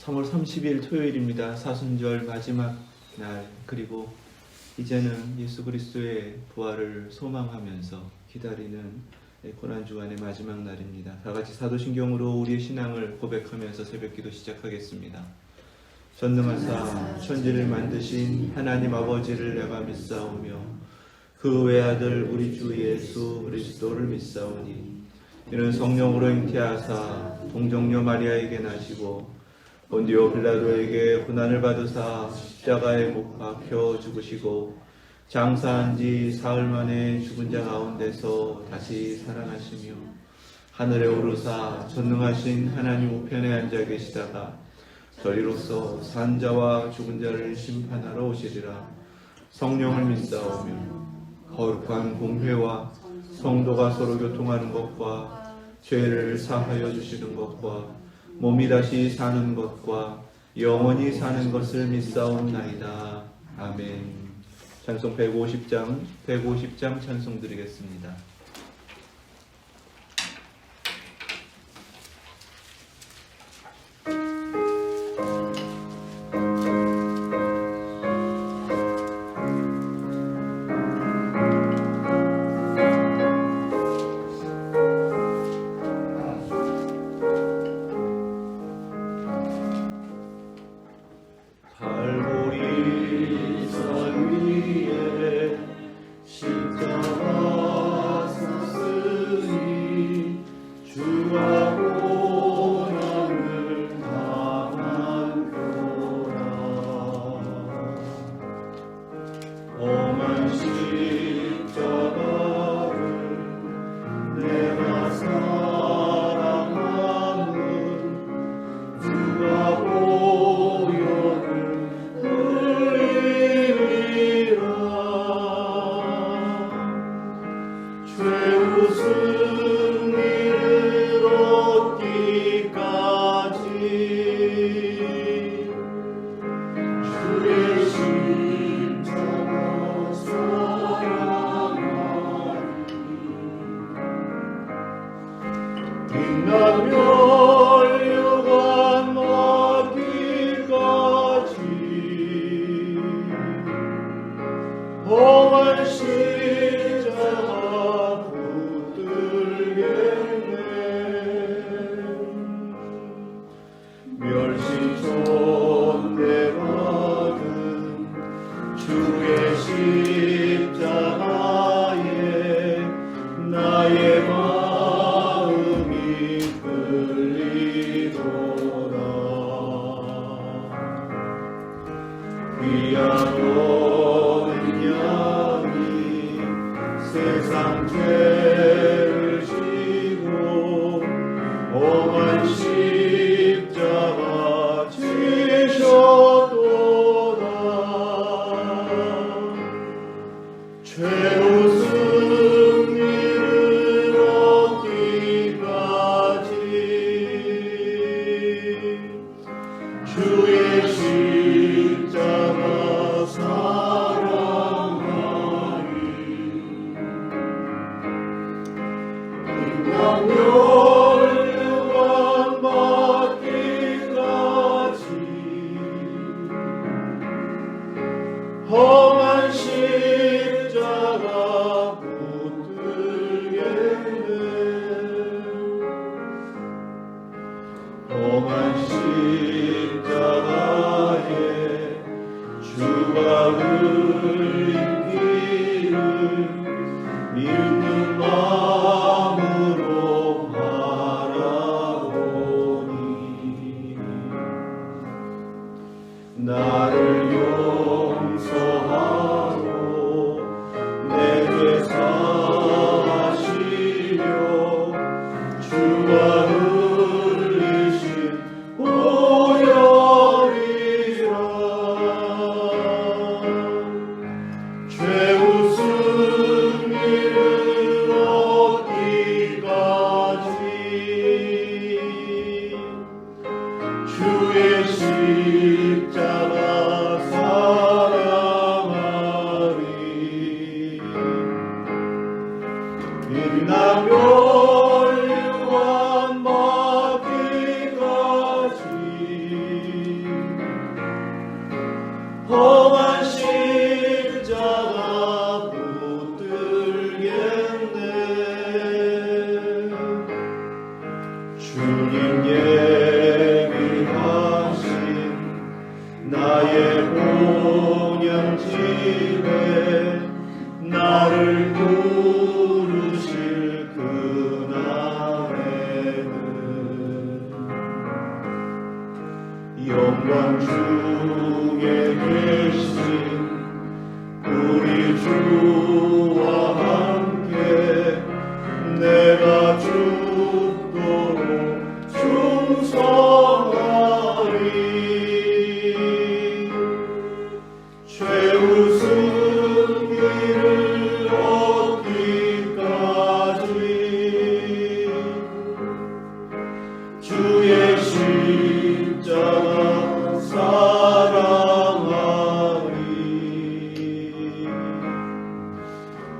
3월 30일 토요일입니다. 사순절 마지막 날, 그리고 이제는 예수 그리스도의 부활을 소망하면서 기다리는 고난주간의 마지막 날입니다. 다 같이 사도신경으로 우리의 신앙을 고백하면서 새벽기도 시작하겠습니다. 전능하사 천지를 만드신 하나님 아버지를 내가 믿사오며 그 외아들 우리 주 예수 그리스도를 믿사오니 이는 성령으로 잉태하사 동정녀 마리아에게 나시고 본디오 빌라도에게 고난을 받으사 십자가에 못 박혀 죽으시고 장사한 지 사흘 만에 죽은 자 가운데서 다시 살아나시며 하늘에 오르사 전능하신 하나님 우편에 앉아 계시다가 저리로서 산 자와 죽은 자를 심판하러 오시리라. 성령을 믿사오며 거룩한 공회와 성도가 서로 교통하는 것과 죄를 사하여 주시는 것과 몸이 다시 사는 것과 영원히 사는 것을 믿사옵나이다. 아멘. 찬송 150장 찬송 드리겠습니다. 세상 죄를 지고 험한 십자가 지셨도다. 죄로 승리를 얻기까지 주의 십자가 사랑하리. 멸류관 받기까지 험한 십자가 붙들겠네. 험한 십자가에 주가 흘린 피를 믿는 마음으로 바라보니 나를 용서하고 내 죄 사하시려 주가 흘리신 보혈이라. 죄우 승리를 얻기까지 주의 십자가 사랑하리. 험한 십자가 붙들겠네. 주님 예비하신 나의 본향집에 나를 부르실 그날에는 영광 중에 계신 우리 주와 함께 내가 죽도록 충성하리. 최우승 길을 얻기까지 주의 십자가 사랑하리.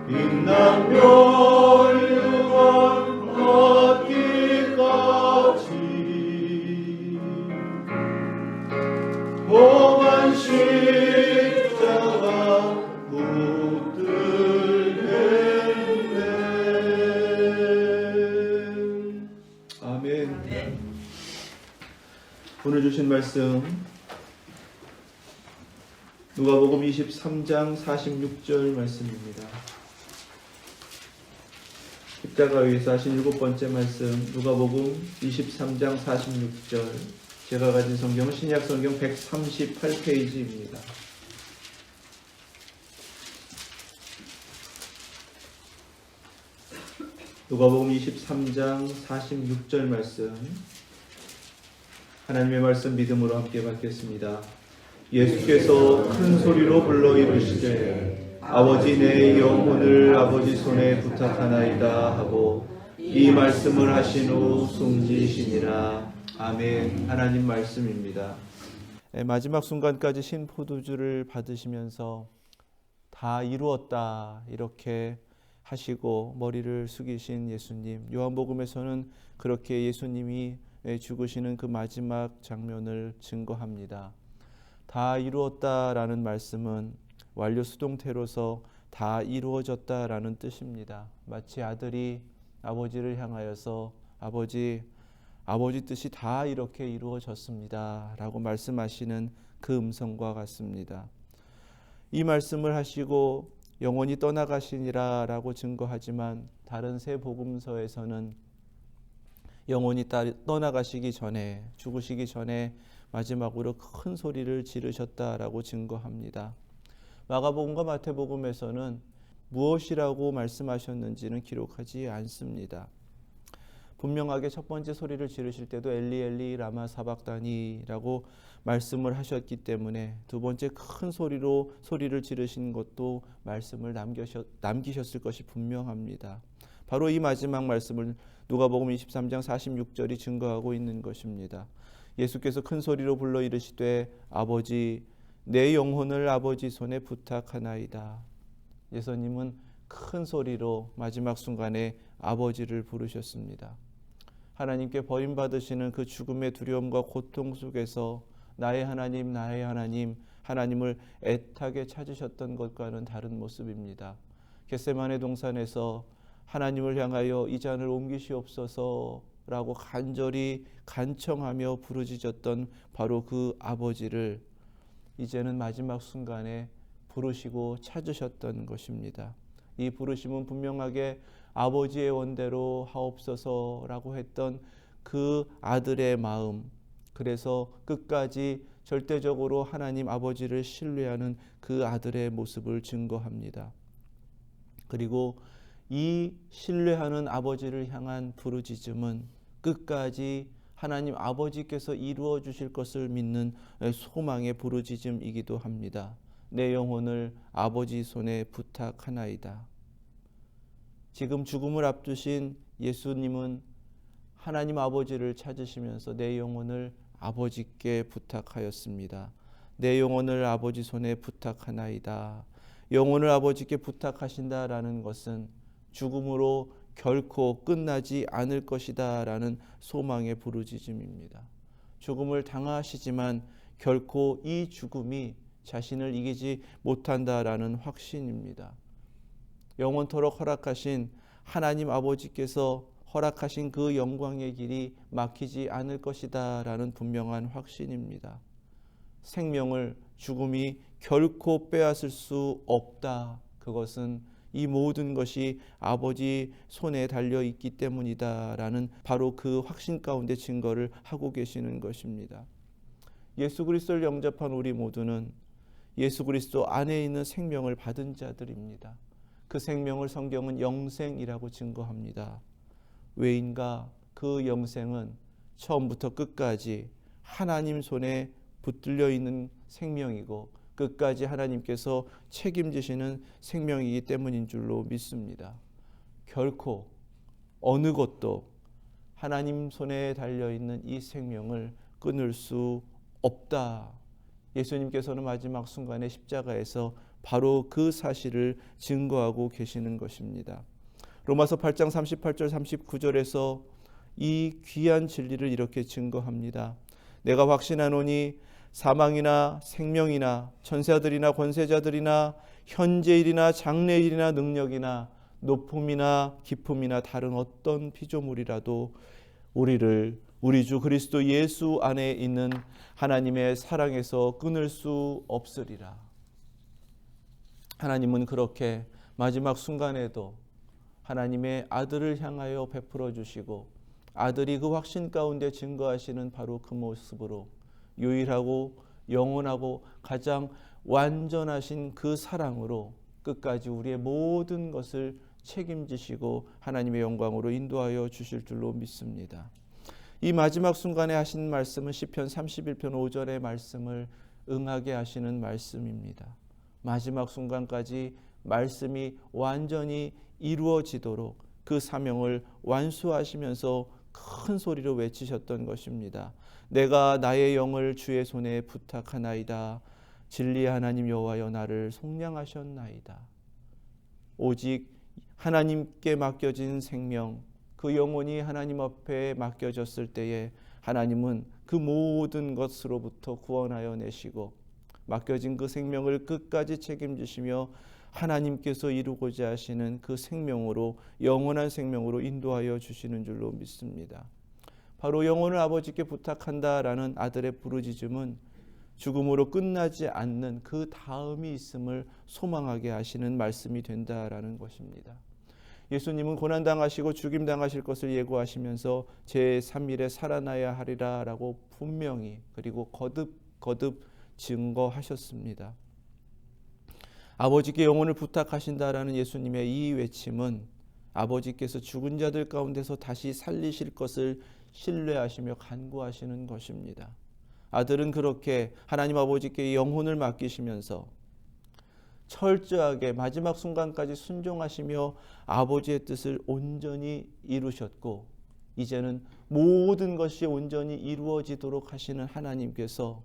빛난 멸류관 얻기까지 험한 십자가 붙들겠네. 아멘. 오늘 주신 말씀 누가복음 23장 46절 말씀입니다. 십자가 위에서 하신 7번째 말씀 누가복음 23장 46절. 제가 가진 성경은 신약 성경 138페이지입니다. 누가복음 23장 46절 말씀, 하나님의 말씀 믿음으로 함께 받겠습니다. 예수께서 큰 소리로 불러 이르시되 아버지 내 영혼을 아버지 손에 부탁하나이다 하고 이 말씀을 하신 후 숨지시니라. 아멘. 하나님 말씀입니다. 마지막 순간까지 신포도주를 받으시면서 다 이루었다 이렇게 하시고 머리를 숙이신 예수님, 요한복음에서는 그렇게 예수님이 죽으시는 그 마지막 장면을 증거합니다. 다 이루었다라는 말씀은 완료 수동태로서 다 이루어졌다라는 뜻입니다. 마치 아들이 아버지를 향하여서 아버지 뜻이 다 이렇게 이루어졌습니다 라고 말씀하시는 그 음성과 같습니다. 이 말씀을 하시고 영원히 떠나가시니라 라고 증거하지만 다른 세 복음서에서는 영원히 떠나가시기 전에, 죽으시기 전에 마지막으로 큰 소리를 지르셨다라고 증거합니다. 마가복음과 마태복음에서는 무엇이라고 말씀하셨는지는 기록하지 않습니다. 분명하게 첫 번째 소리를 지르실 때도 엘리 엘리 라마 사박다니라고 말씀을 하셨기 때문에 두 번째 큰 소리로 소리를 지르신 것도 말씀을 남기셨을 것이 분명합니다. 바로 이 마지막 말씀을 누가복음 23장 46절이 증거하고 있는 것입니다. 예수께서 큰 소리로 불러 이르시되 아버지 내 영혼을 아버지 손에 부탁하나이다. 예수님은 큰 소리로 마지막 순간에 아버지를 부르셨습니다. 하나님께 버림받으시는 그 죽음의 두려움과 고통 속에서 나의 하나님, 나의 하나님, 하나님을 애타게 찾으셨던 것과는 다른 모습입니다. 겟세마네 동산에서 하나님을 향하여 이 잔을 옮기시옵소서라고 간절히 간청하며 부르짖었던 바로 그 아버지를 이제는 마지막 순간에 부르시고 찾으셨던 것입니다. 이 부르심은 분명하게 아버지의 원대로 하옵소서라고 했던 그 아들의 마음, 그래서 끝까지 절대적으로 하나님 아버지를 신뢰하는 그 아들의 모습을 증거합니다. 그리고 이 신뢰하는 아버지를 향한 부르짖음은 끝까지 하나님 아버지께서 이루어 주실 것을 믿는 소망의 부르짖음이기도 합니다. 내 영혼을 아버지 손에 부탁하나이다. 지금 죽음을 앞두신 예수님은 하나님 아버지를 찾으시면서 내 영혼을 아버지께 부탁하였습니다. 내 영혼을 아버지 손에 부탁하나이다. 영혼을 아버지께 부탁하신다라는 것은 죽음으로 결코 끝나지 않을 것이다 라는 소망의 부르짖음입니다. 죽음을 당하시지만 결코 이 죽음이 자신을 이기지 못한다라는 확신입니다. 영원토록 허락하신 하나님 아버지께서 허락하신 그 영광의 길이 막히지 않을 것이다 라는 분명한 확신입니다. 생명을 죽음이 결코 빼앗을 수 없다. 그것은 이 모든 것이 아버지 손에 달려 있기 때문이다 라는 바로 그 확신 가운데 증거를 하고 계시는 것입니다. 예수 그리스도를 영접한 우리 모두는 예수 그리스도 안에 있는 생명을 받은 자들입니다. 그 생명을 성경은 영생이라고 증거합니다. 왜인가? 그 영생은 처음부터 끝까지 하나님 손에 붙들려 있는 생명이고 끝까지 하나님께서 책임지시는 생명이기 때문인 줄로 믿습니다. 결코 어느 것도 하나님 손에 달려있는 이 생명을 끊을 수 없다. 예수님께서는 마지막 순간에 십자가에서 바로 그 사실을 증거하고 계시는 것입니다. 로마서 8장 38절 39절에서 이 귀한 진리를 이렇게 증거합니다. 내가 확신하노니 사망이나 생명이나 천사들이나 권세자들이나 현재일이나 장래일이나 능력이나 높음이나 깊음이나 다른 어떤 피조물이라도 우리를 우리 주 그리스도 예수 안에 있는 하나님의 사랑에서 끊을 수 없으리라. 하나님은 그렇게 마지막 순간에도 하나님의 아들을 향하여 베풀어 주시고 아들이 그 확신 가운데 증거하시는 바로 그 모습으로 유일하고 영원하고 가장 완전하신 그 사랑으로 끝까지 우리의 모든 것을 책임지시고 하나님의 영광으로 인도하여 주실 줄로 믿습니다. 이 마지막 순간에 하신 말씀은 시편 31편 5절의 말씀을 응하게 하시는 말씀입니다. 마지막 순간까지 말씀이 완전히 이루어지도록 그 사명을 완수하시면서 큰 소리로 외치셨던 것입니다. 내가 나의 영을 주의 손에 부탁하나이다. 진리의 하나님 여호와여 나를 속량하셨나이다. 오직 하나님께 맡겨진 생명, 그 영혼이 하나님 앞에 맡겨졌을 때에 하나님은 그 모든 것으로부터 구원하여 내시고 맡겨진 그 생명을 끝까지 책임지시며 하나님께서 이루고자 하시는 그 생명으로 영원한 생명으로 인도하여 주시는 줄로 믿습니다. 바로 영혼을 아버지께 부탁한다라는 아들의 부르짖음은 죽음으로 끝나지 않는 그 다음이 있음을 소망하게 하시는 말씀이 된다라는 것입니다. 예수님은 고난당하시고 죽임당하실 것을 예고하시면서 제3일에 살아나야 하리라 라고 분명히 그리고 거듭 증거하셨습니다. 아버지께 영혼을 부탁하신다라는 예수님의 이 외침은 아버지께서 죽은 자들 가운데서 다시 살리실 것을 신뢰하시며 간구하시는 것입니다. 아들은 그렇게 하나님 아버지께 영혼을 맡기시면서 철저하게 마지막 순간까지 순종하시며 아버지의 뜻을 온전히 이루셨고 이제는 모든 것이 온전히 이루어지도록 하시는 하나님께서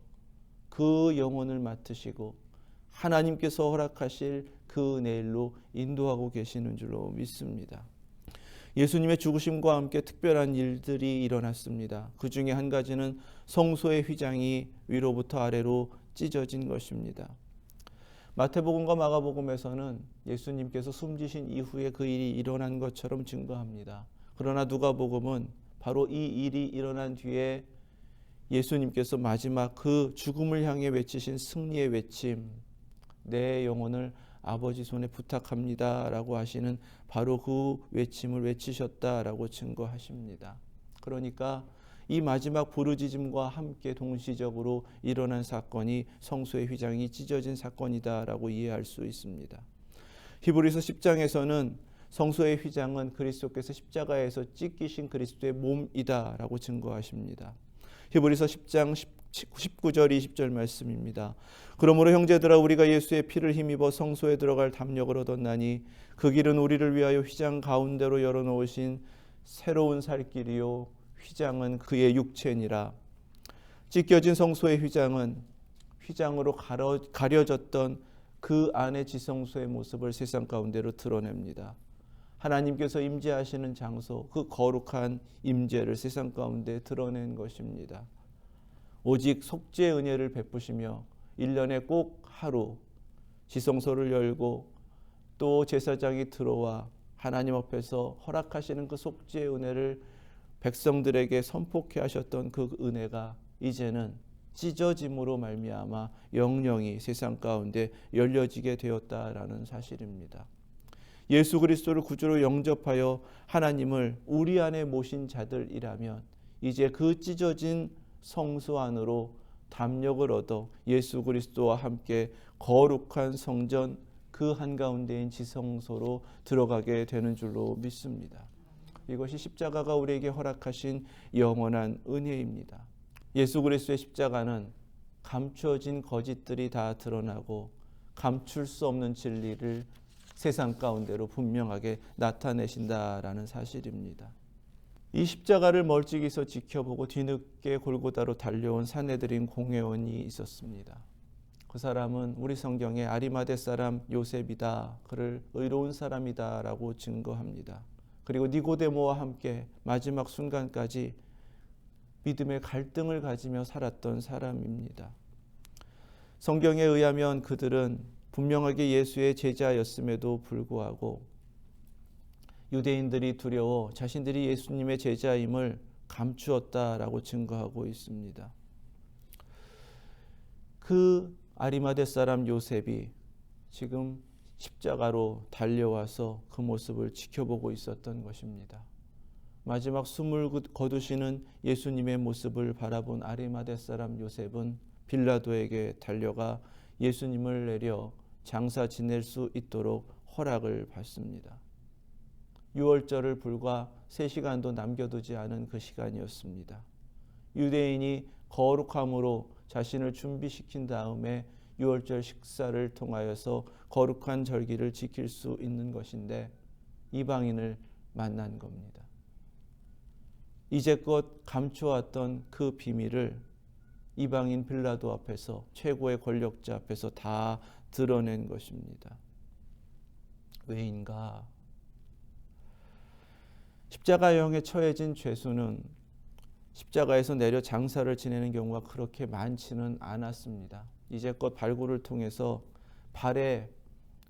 그 영혼을 맡으시고 하나님께서 허락하실 그 내일로 인도하고 계시는 줄로 믿습니다. 예수님의 죽으심과 함께 특별한 일들이 일어났습니다. 그 중에 한 가지는 성소의 휘장이 위로부터 아래로 찢어진 것입니다. 마태복음과 마가복음에서는 예수님께서 숨지신 이후에 그 일이 일어난 것처럼 증거합니다. 그러나 누가복음은 바로 이 일이 일어난 뒤에 예수님께서 마지막 그 죽음을 향해 외치신 승리의 외침, 내 영혼을 아버지 손에 부탁합니다 라고 하시는 바로 그 외침을 외치셨다라고 증거하십니다. 그러니까 이 마지막 부르짖음과 함께 동시적으로 일어난 사건이 성소의 휘장이 찢어진 사건이다라고 이해할 수 있습니다. 히브리서 10장에서는 성소의 휘장은 그리스도께서 십자가에서 찢기신 그리스도의 몸이다라고 증거하십니다. 히브리서 10장 19절 20절 말씀입니다. 그러므로 형제들아 우리가 예수의 피를 힘입어 성소에 들어갈 담력을 얻었나니 그 길은 우리를 위하여 휘장 가운데로 열어놓으신 새로운 살길이요 휘장은 그의 육체니라. 찢겨진 성소의 휘장은 휘장으로 가려졌던 그 안의 지성소의 모습을 세상 가운데로 드러냅니다. 하나님께서 임재하시는 장소, 그 거룩한 임재를 세상 가운데 드러낸 것입니다. 오직 속죄의 은혜를 베푸시며 1년에 꼭 하루 지성소를 열고 또 제사장이 들어와 하나님 앞에서 허락하시는 그 속죄의 은혜를 백성들에게 선포케 하셨던 그 은혜가 이제는 찢어짐으로 말미암아 영영이 세상 가운데 열려지게 되었다라는 사실입니다. 예수 그리스도를 구주로 영접하여 하나님을 우리 안에 모신 자들이라면 이제 그 찢어진 성소 안으로 담력을 얻어 예수 그리스도와 함께 거룩한 성전 그 한가운데인 지성소로 들어가게 되는 줄로 믿습니다. 이것이 십자가가 우리에게 허락하신 영원한 은혜입니다. 예수 그리스도의 십자가는 감추어진 거짓들이 다 드러나고 감출 수 없는 진리를 세상 가운데로 분명하게 나타내신다라는 사실입니다. 이 십자가를 멀찍이서 지켜보고 뒤늦게 골고다로 달려온 산헤드린 공회원이 있었습니다. 그 사람은 우리 성경에 아리마대 사람 요셉이다, 그를 의로운 사람이다 라고 증거합니다. 그리고 니고데모와 함께 마지막 순간까지 믿음의 갈등을 가지며 살았던 사람입니다. 성경에 의하면 그들은 분명하게 예수의 제자였음에도 불구하고 유대인들이 두려워 자신들이 예수님의 제자임을 감추었다라고 증거하고 있습니다. 그 아리마대 사람 요셉이 지금 십자가로 달려와서 그 모습을 지켜보고 있었던 것입니다. 마지막 숨을 거두시는 예수님의 모습을 바라본 아리마대 사람 요셉은 빌라도에게 달려가 예수님을 내려 장사 지낼 수 있도록 허락을 받습니다. 유월절을 불과 3시간도 남겨두지 않은 그 시간이었습니다. 유대인이 거룩함으로 자신을 준비시킨 다음에 유월절 식사를 통하여서 거룩한 절기를 지킬 수 있는 것인데 이방인을 만난 겁니다. 이제껏 감추어왔던 그 비밀을 이방인 빌라도 앞에서, 최고의 권력자 앞에서 다 드러낸 것입니다. 왜인가? 십자가형에 처해진 죄수는 십자가에서 내려 장사를 지내는 경우가 그렇게 많지는 않았습니다. 이제껏 발굴을 통해서 발에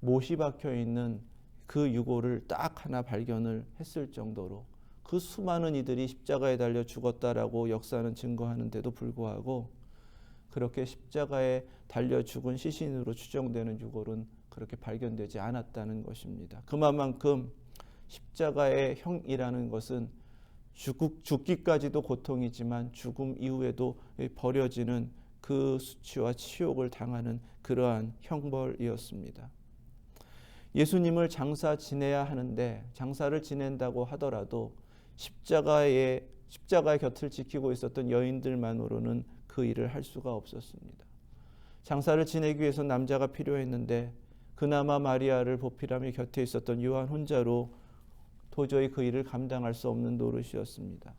못이 박혀 있는 그 유골을 딱 하나 발견을 했을 정도로 그 수많은 이들이 십자가에 달려 죽었다라고 역사는 증거하는데도 불구하고 그렇게 십자가에 달려 죽은 시신으로 추정되는 유골은 그렇게 발견되지 않았다는 것입니다. 그만큼 십자가의 형이라는 것은 죽기까지도 고통이지만 죽음 이후에도 버려지는 그 수치와 치욕을 당하는 그러한 형벌이었습니다. 예수님을 장사 지내야 하는데 장사를 지낸다고 하더라도 십자가의 곁을 지키고 있었던 여인들만으로는 그 일을 할 수가 없었습니다. 장사를 지내기 위해서 남자가 필요했는데 그나마 마리아를 보필하며 곁에 있었던 요한 혼자로 도저히 그 일을 감당할 수 없는 노릇이었습니다.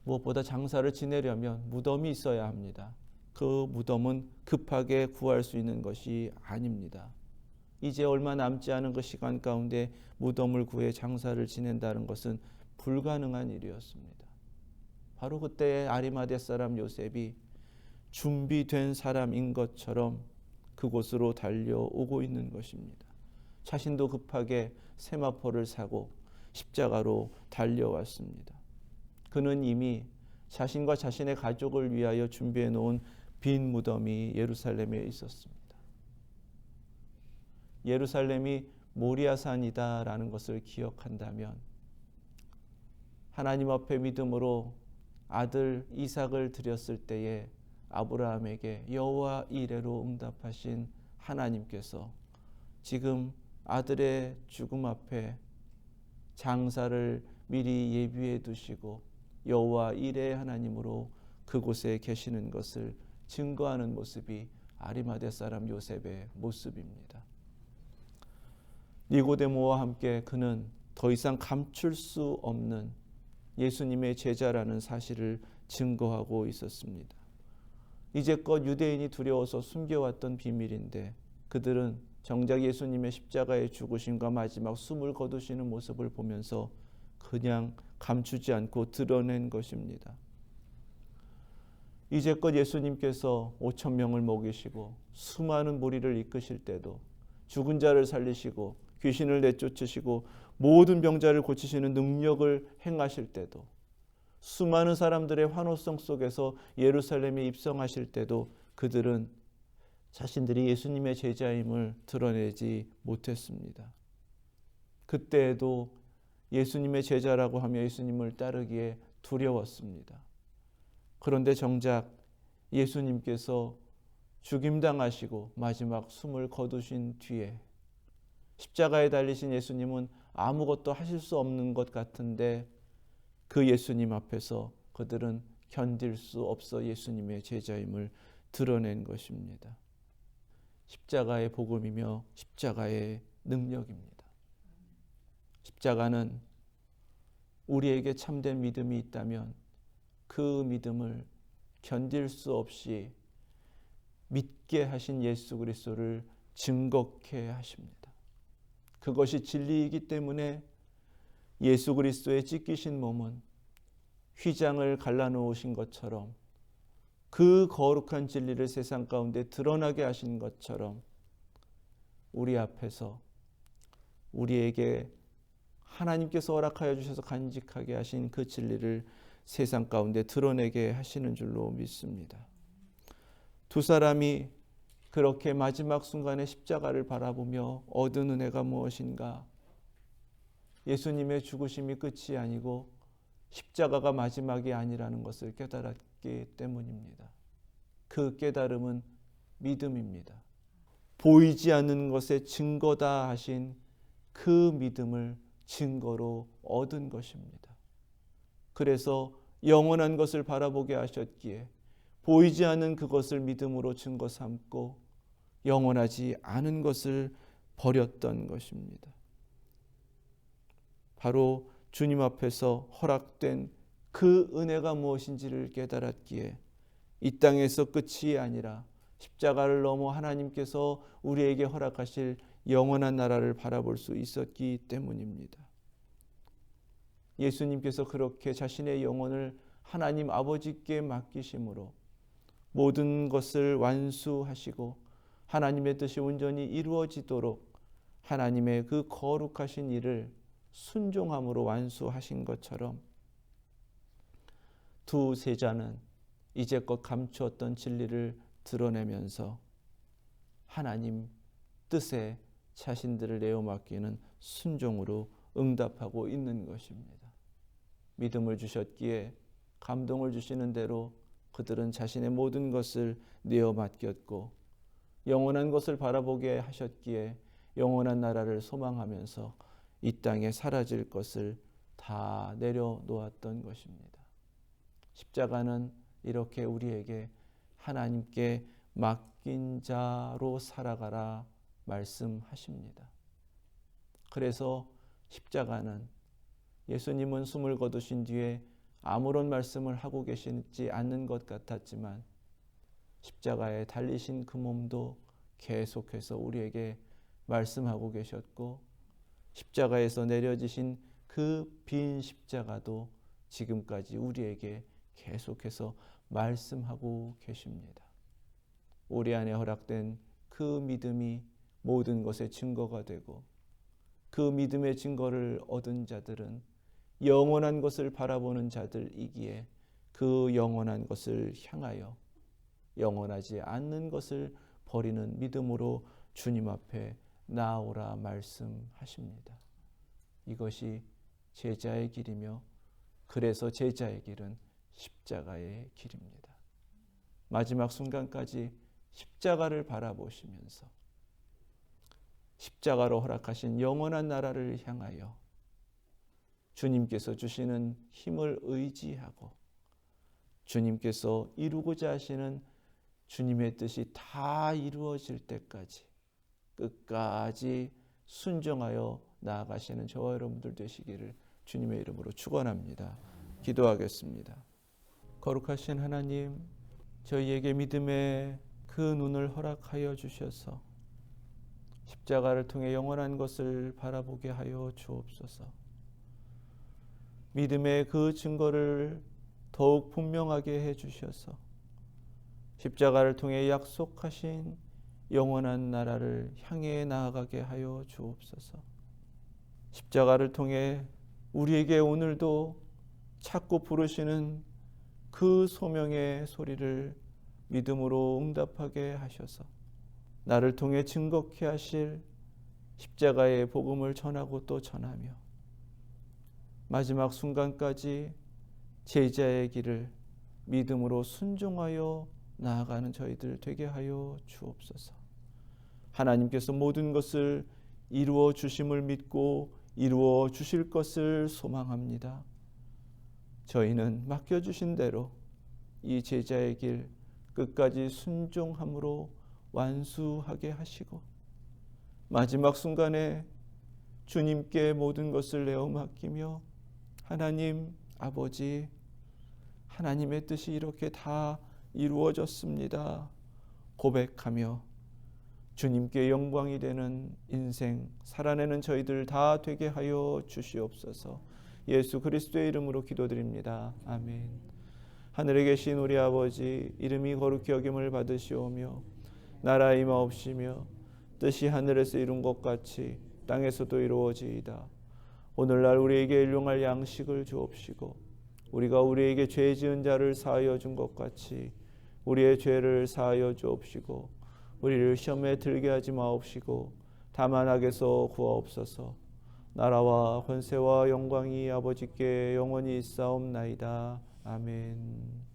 무엇보다 장사를 지내려면 무덤이 있어야 합니다. 그 무덤은 급하게 구할 수 있는 것이 아닙니다. 이제 얼마 남지 않은 그 시간 가운데 무덤을 구해 장사를 지낸다는 것은 불가능한 일이었습니다. 바로 그때 아리마대 사람 요셉이 준비된 사람인 것처럼 그곳으로 달려오고 있는 것입니다. 자신도 급하게 세마포를 사고 십자가로 달려왔습니다. 그는 이미 자신과 자신의 가족을 위하여 준비해 놓은 빈 무덤이 예루살렘에 있었습니다. 예루살렘이 모리아산이다라는 것을 기억한다면 하나님 앞에 믿음으로 아들 이삭을 드렸을 때에 아브라함에게 여호와 이레로 응답하신 하나님께서 지금 아들의 죽음 앞에 장사를 미리 예비해 두시고 여호와 이레의 하나님으로 그곳에 계시는 것을 증거하는 모습이 아리마대 사람 요셉의 모습입니다. 니고데모와 함께 그는 더 이상 감출 수 없는 예수님의 제자라는 사실을 증거하고 있었습니다. 이제껏 유대인이 두려워서 숨겨왔던 비밀인데 그들은 정작 예수님의 십자가의 죽으심과 마지막 숨을 거두시는 모습을 보면서 그냥 감추지 않고 드러낸 것입니다. 이제껏 예수님께서 5천 명을 먹이시고 수많은 무리를 이끄실 때도 죽은 자를 살리시고 귀신을 내쫓으시고 모든 병자를 고치시는 능력을 행하실 때도 수많은 사람들의 환호성 속에서 예루살렘에 입성하실 때도 그들은 자신들이 예수님의 제자임을 드러내지 못했습니다. 그때에도 예수님의 제자라고 하며 예수님을 따르기에 두려웠습니다. 그런데 정작 예수님께서 죽임당하시고 마지막 숨을 거두신 뒤에 십자가에 달리신 예수님은 아무것도 하실 수 없는 것 같은데 그 예수님 앞에서 그들은 견딜 수 없어 예수님의 제자임을 드러낸 것입니다. 십자가의 복음이며 십자가의 능력입니다. 십자가는 우리에게 참된 믿음이 있다면 그 믿음을 견딜 수 없이 믿게 하신 예수 그리스도를 증거케 하십니다. 그것이 진리이기 때문에 예수 그리스도의 찢기신 몸은 휘장을 갈라놓으신 것처럼 그 거룩한 진리를 세상 가운데 드러나게 하신 것처럼 우리 앞에서 우리에게 하나님께서 허락하여 주셔서 간직하게 하신 그 진리를 세상 가운데 드러내게 하시는 줄로 믿습니다. 두 사람이 그렇게 마지막 순간에 십자가를 바라보며 얻은 은혜가 무엇인가? 예수님의 죽으심이 끝이 아니고 십자가가 마지막이 아니라는 것을 깨달았기 때문입니다. 그 깨달음은 믿음입니다. 보이지 않는 것의 증거다 하신 그 믿음을 증거로 얻은 것입니다. 그래서 영원한 것을 바라보게 하셨기에 보이지 않는 그것을 믿음으로 증거 삼고 영원하지 않은 것을 버렸던 것입니다. 바로 주님 앞에서 허락된 그 은혜가 무엇인지를 깨달았기에 이 땅에서 끝이 아니라 십자가를 넘어 하나님께서 우리에게 허락하실 영원한 나라를 바라볼 수 있었기 때문입니다. 예수님께서 그렇게 자신의 영혼을 하나님 아버지께 맡기심으로 모든 것을 완수하시고 하나님의 뜻이 온전히 이루어지도록 하나님의 그 거룩하신 일을 순종함으로 완수하신 것처럼 두 세자는 이제껏 감추었던 진리를 드러내면서 하나님 뜻에 자신들을 내어 맡기는 순종으로 응답하고 있는 것입니다. 믿음을 주셨기에 감동을 주시는 대로 그들은 자신의 모든 것을 내어 맡겼고 영원한 것을 바라보게 하셨기에 영원한 나라를 소망하면서 이 땅에 사라질 것을 다 내려놓았던 것입니다. 십자가는 이렇게 우리에게 하나님께 맡긴 자로 살아가라 말씀하십니다. 그래서 십자가는 예수님은 숨을 거두신 뒤에 아무런 말씀을 하고 계시지 않는 것 같았지만 십자가에 달리신 그 몸도 계속해서 우리에게 말씀하고 계셨고 십자가에서 내려지신 그 빈 십자가도 지금까지 우리에게 계속해서 말씀하고 계십니다. 우리 안에 허락된 그 믿음이 모든 것의 증거가 되고 그 믿음의 증거를 얻은 자들은 영원한 것을 바라보는 자들이기에 그 영원한 것을 향하여 영원하지 않는 것을 버리는 믿음으로 주님 앞에 나오라 말씀하십니다. 이것이 제자의 길이며 그래서 제자의 길은 십자가의 길입니다. 마지막 순간까지 십자가를 바라보시면서 십자가로 허락하신 영원한 나라를 향하여 주님께서 주시는 힘을 의지하고 주님께서 이루고자 하시는 주님의 뜻이 다 이루어질 때까지 끝까지 순종하여 나아가시는 저와 여러분들 되시기를 주님의 이름으로 축원합니다. 기도하겠습니다. 거룩하신 하나님, 저희에게 믿음의 그 눈을 허락하여 주셔서 십자가를 통해 영원한 것을 바라보게 하여 주옵소서. 믿음의 그 증거를 더욱 분명하게 해 주셔서 십자가를 통해 약속하신 영원한 나라를 향해 나아가게 하여 주옵소서. 십자가를 통해 우리에게 오늘도 찾고 부르시는 그 소명의 소리를 믿음으로 응답하게 하셔서 나를 통해 증거케 하실 십자가의 복음을 전하고 또 전하며 마지막 순간까지 제자의 길을 믿음으로 순종하여 나아가는 저희들 되게 하여 주옵소서. 하나님께서 모든 것을 이루어 주심을 믿고 이루어 주실 것을 소망합니다. 저희는 맡겨주신 대로 이 제자의 길 끝까지 순종함으로 완수하게 하시고 마지막 순간에 주님께 모든 것을 내어 맡기며 하나님 아버지, 하나님의 뜻이 이렇게 다 이루어졌습니다 고백하며 주님께 영광이 되는 인생 살아내는 저희들 다 되게 하여 주시옵소서. 예수 그리스도의 이름으로 기도드립니다. 아멘. 하늘에 계신 우리 아버지, 이름이 거룩히 여김을 받으시오며 나라 임하옵시며 뜻이 하늘에서 이룬 것 같이 땅에서도 이루어지이다. 오늘날 우리에게 일용할 양식을 주옵시고 우리가 우리에게 죄 지은 자를 사하여 준 것 같이 우리의 죄를 사하여 주옵시고 우리를 시험에 들게 하지 마옵시고 다만 악에서 구하옵소서. 나라와 권세와 영광이 아버지께 영원히 있사옵나이다. 아멘.